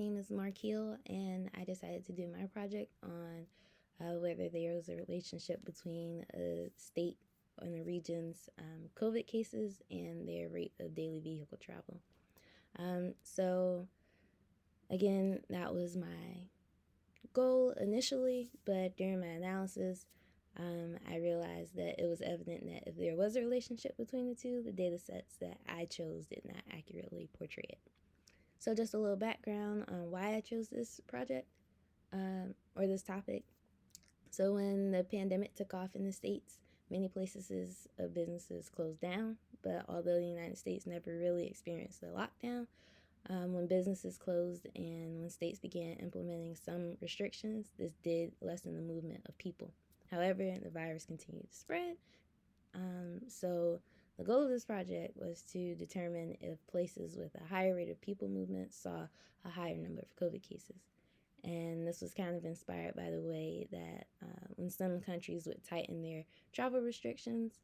My name is Markeel, and I decided to do my project on whether there was a relationship between a state and the region's COVID cases and their rate of daily vehicle travel. So, again, that was my goal initially, but during my analysis, I realized that it was evident that if there was a relationship between the two, the data sets that I chose did not accurately portray it. So just a little background on why I chose this project or this topic. So when the pandemic took off in the States, many places of businesses closed down, but although the United States never really experienced a lockdown, when businesses closed and when states began implementing some restrictions, this did lessen the movement of people. However, the virus continued to spread. So the goal of this project was to determine if places with a higher rate of people movement saw a higher number of COVID cases. And this was kind of inspired by the way that when some countries would tighten their travel restrictions,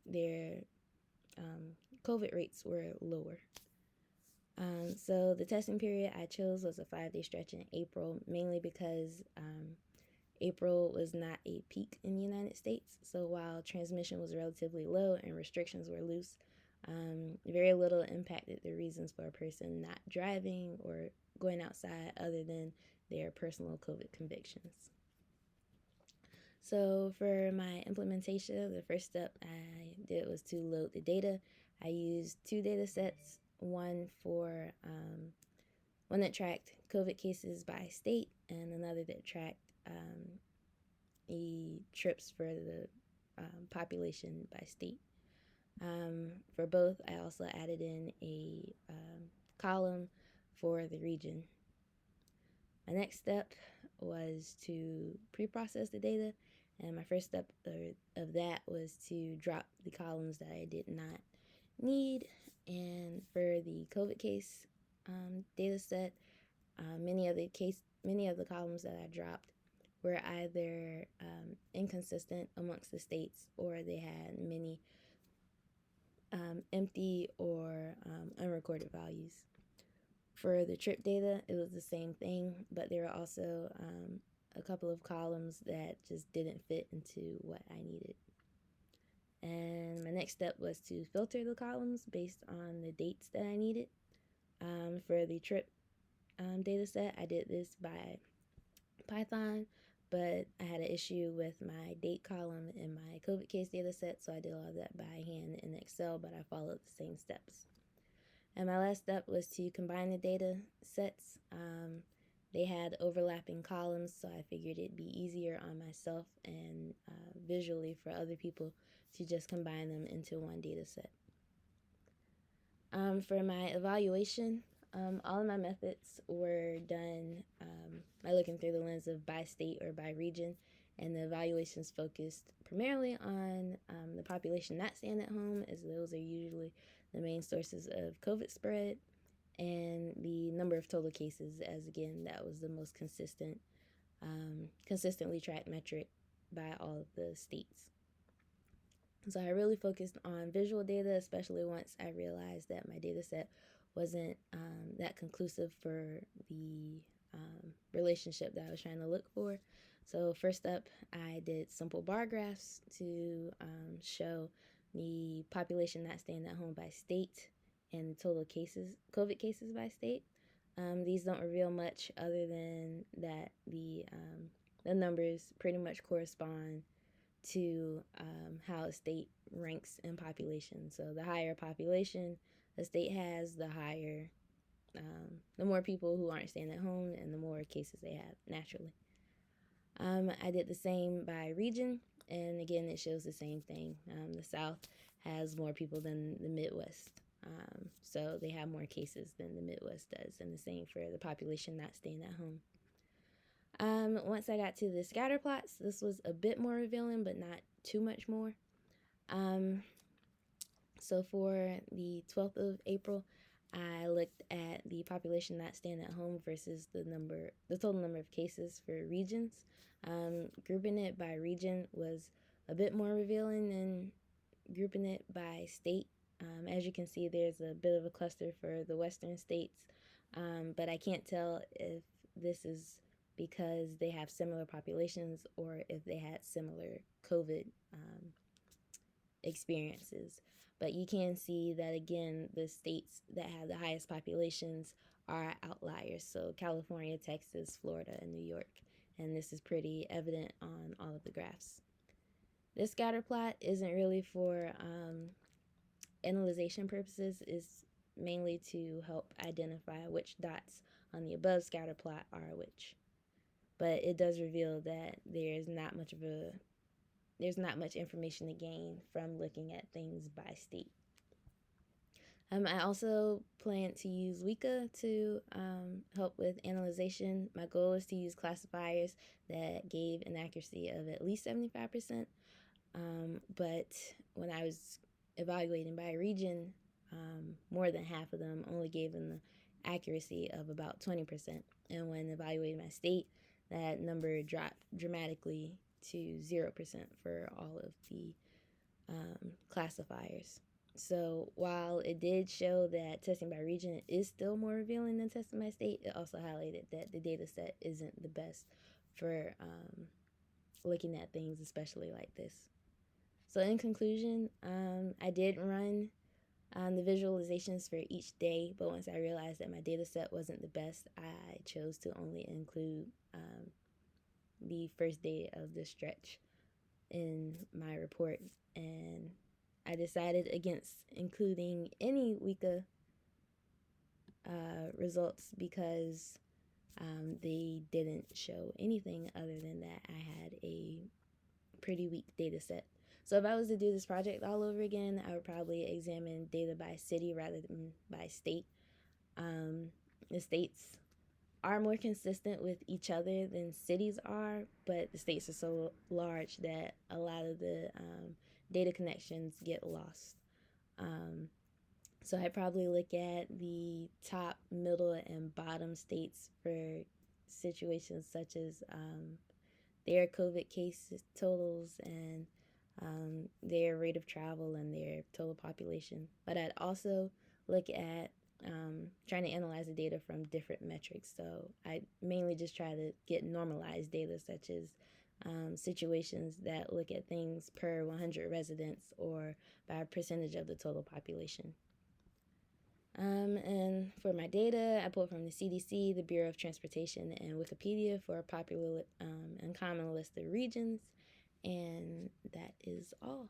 their COVID rates were lower. So the testing period I chose was a 5-day stretch in April, mainly because April was not a peak in the United States. So while transmission was relatively low and restrictions were loose, very little impacted the reasons for a person not driving or going outside other than their personal COVID convictions. So for my implementation, the first step I did was to load the data. I used 2 data sets, one that tracked COVID cases by state and another that tracked trips for the population by state. For both, I also added in a column for the region. My next step was to pre-process the data, and my first step of that was to drop the columns that I did not need. And for the COVID case data set, many of the columns that I dropped were either inconsistent amongst the states, or they had many empty or unrecorded values. For the trip data, it was the same thing, but there were also a couple of columns that just didn't fit into what I needed. And my next step was to filter the columns based on the dates that I needed. For the trip data set, I did this by Python, but I had an issue with my date column in my COVID case data set, so I did all of that by hand in Excel, but I followed the same steps. And my last step was to combine the data sets. They had overlapping columns, so I figured it'd be easier on myself and visually for other people to just combine them into one data set. For my evaluation, all of my methods were done by looking through the lens of by state or by region, and the evaluations focused primarily on the population not staying at home, as those are usually the main sources of COVID spread, and the number of total cases, as again, that was the most consistently tracked metric by all of the states. So I really focused on visual data, especially once I realized that my data set wasn't that conclusive for the relationship that I was trying to look for. So first up, I did simple bar graphs to show the population not staying at home by state and the total COVID cases by state. These don't reveal much other than that the numbers pretty much correspond to how a state ranks in population. So the higher population a state has, the more people who aren't staying at home and the more cases they have naturally. I did the same by region, and again, it shows the same thing. The South has more people than the Midwest, so they have more cases than the Midwest does, and the same for the population not staying at home. Once I got to the scatter plots, this was a bit more revealing, but not too much more. So for the 12th of April, I looked at the population not staying at home versus the total number of cases for regions. Grouping it by region was a bit more revealing than grouping it by state. As you can see, there's a bit of a cluster for the western states, but I can't tell if this is because they have similar populations or if they had similar COVID experiences. But you can see that again, the states that have the highest populations are outliers. So California, Texas, Florida, and New York. And this is pretty evident on all of the graphs. This scatter plot isn't really for analyzation purposes, it's mainly to help identify which dots on the above scatter plot are which. But it does reveal that there's not much information to gain from looking at things by state. I also plan to use Weka to help with analyzation. My goal is to use classifiers that gave an accuracy of at least 75%. But when I was evaluating by region, more than half of them only gave an accuracy of about 20%. And when evaluating my state, that number dropped dramatically to 0% for all of the classifiers. So while it did show that testing by region is still more revealing than testing by state, it also highlighted that the data set isn't the best for looking at things, especially like this. So in conclusion, I did run the visualizations for each day, but once I realized that my data set wasn't the best, I chose to only include the first day of the stretch in my report, and I decided against including any Weka results because they didn't show anything other than that I had a pretty weak data set. So if I was to do this project all over again, I would probably examine data by city rather than by state. The states are more consistent with each other than cities are, but the states are so large that a lot of the data connections get lost. So I probably look at the top, middle, and bottom states for situations such as their COVID case totals and their rate of travel and their total population. But I'd also look at trying to analyze the data from different metrics. So I mainly just try to get normalized data, such as situations that look at things per 100 residents or by a percentage of the total population. And for my data, I pulled from the CDC, the Bureau of Transportation, and Wikipedia for a popular and common list of regions. And that is all.